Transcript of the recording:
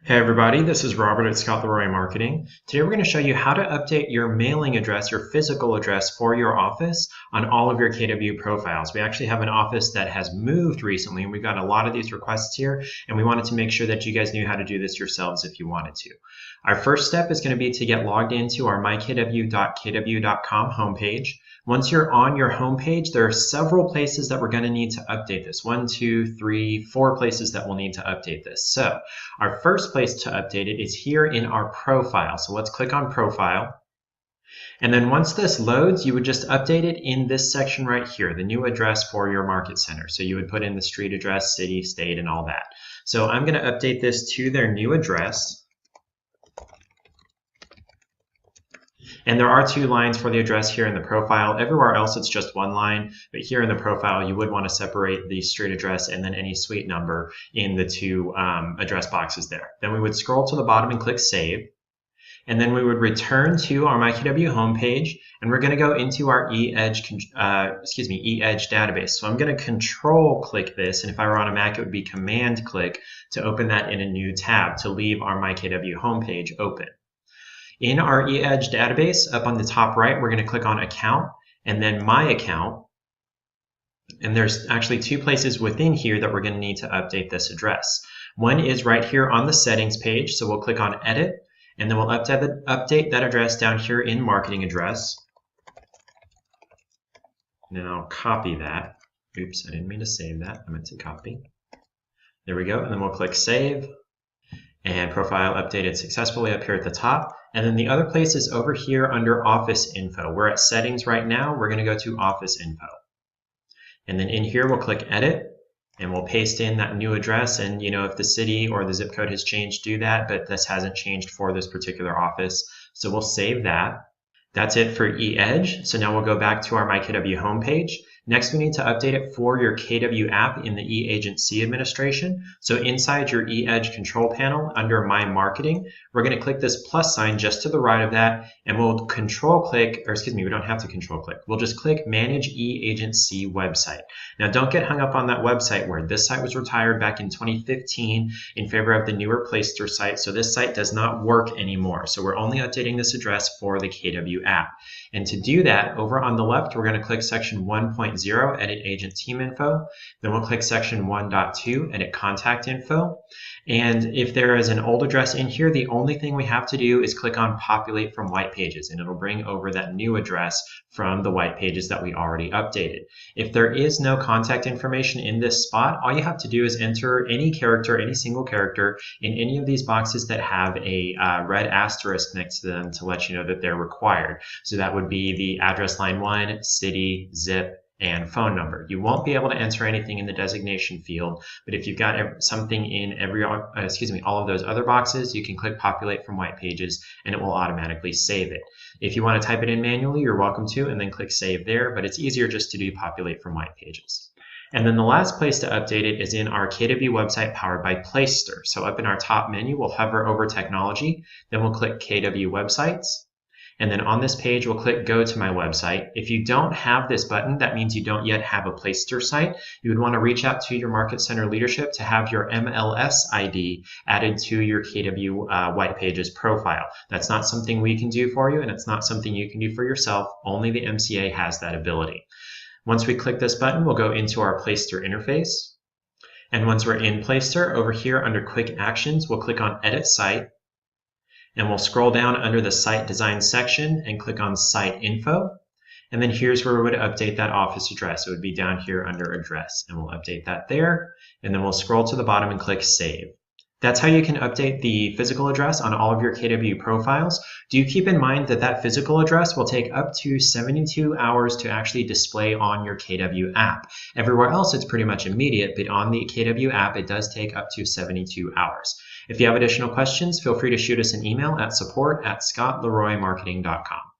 Hey everybody, this is Robert at Scott Leroy Marketing. Today we're going to show you how to update your mailing address, your physical address for your office on all of your KW profiles. We actually have an office that has moved recently and we've got a lot of these requests here, and we wanted to make sure that you guys knew how to do this yourselves if you wanted to. Our first step is going to be to get logged into our mykw.kw.com homepage. Once you're on your homepage, there are several places that we're going to need to update this. 1, 2, 3, 4 places that we'll need to update this. So our first place to update it is here in our profile. So let's click on profile. And then once this loads, you would just update it in this section right here, the new address for your market center. So you would put in the street address, city, state, and all that. So I'm going to update this to their new address. And there are 2 lines for the address here in the profile. Everywhere else it's just 1 line, but here in the profile you would want to separate the street address and then any suite number in the 2 address boxes there. Then we would scroll to the bottom and click Save. And then we would return to our MyKW homepage, and we're going to go into our eEdge database. So I'm going to control click this, and if I were on a Mac it would be command click to open that in a new tab to leave our MyKW homepage open. In our eEdge database, up on the top right, we're going to click on Account and then My Account. And there's actually 2 places within here that we're going to need to update this address. One is right here on the settings page, so we'll click on Edit, and then we'll update that address down here in Marketing Address. Now copy that. Oops, I didn't mean to save that. I meant to copy. There we go, and then we'll click Save. And profile updated successfully up here at the top. And then the other place is over here under Office Info. We're at Settings right now. We're going to go to Office Info. And then in here, we'll click Edit, and we'll paste in that new address. And if the city or the zip code has changed, do that, but this hasn't changed for this particular office. So we'll save that. That's it for eEdge. So now we'll go back to our MyKW homepage. Next, we need to update it for your KW app in the eAgency administration. So inside your eEdge control panel under My Marketing, we're going to click this plus sign just to the right of that, and we'll we don't have to control click. We'll just click Manage eAgency Website. Now don't get hung up on that website word. This site was retired back in 2015 in favor of the newer Playster site, so this site does not work anymore. So we're only updating this address for the KW app. And to do that, over on the left, we're going to click section 1.0, Edit Agent Team Info. Then we'll click section 1.2, Edit Contact Info. And if there is an old address in here, the only thing we have to do is click on Populate from White Pages, and it'll bring over that new address from the white pages that we already updated. If there is no contact information in this spot, all you have to do is enter any character, any single character, in any of these boxes that have a red asterisk next to them to let you know that they're required. So that would be the address line 1, city, zip, and phone number. You won't be able to enter anything in the designation field, but if you've got something in all of those other boxes, you can click Populate from White Pages and it will automatically save it. If you want to type it in manually, you're welcome to, and then click Save there, but it's easier just to do Populate from White Pages. And then the last place to update it is in our KW website powered by Playster. So up in our top menu, we'll hover over Technology, then we'll click KW Websites. And then on this page, we'll click Go to My Website. If you don't have this button, that means you don't yet have a Playster site. You would want to reach out to your Market Center leadership to have your MLS ID added to your KW White Pages profile. That's not something we can do for you, and it's not something you can do for yourself. Only the MCA has that ability. Once we click this button, we'll go into our Playster interface. And once we're in Playster, over here under Quick Actions, we'll click on Edit Site. And we'll scroll down under the Site Design section and click on Site Info. And then here's where we would update that office address. It would be down here under Address. And we'll update that there. And then we'll scroll to the bottom and click Save. That's how you can update the physical address on all of your KW profiles. Do keep in mind that that physical address will take up to 72 hours to actually display on your KW app. Everywhere else, it's pretty much immediate, but on the KW app, it does take up to 72 hours. If you have additional questions, feel free to shoot us an email at support@scottleroymarketing.com.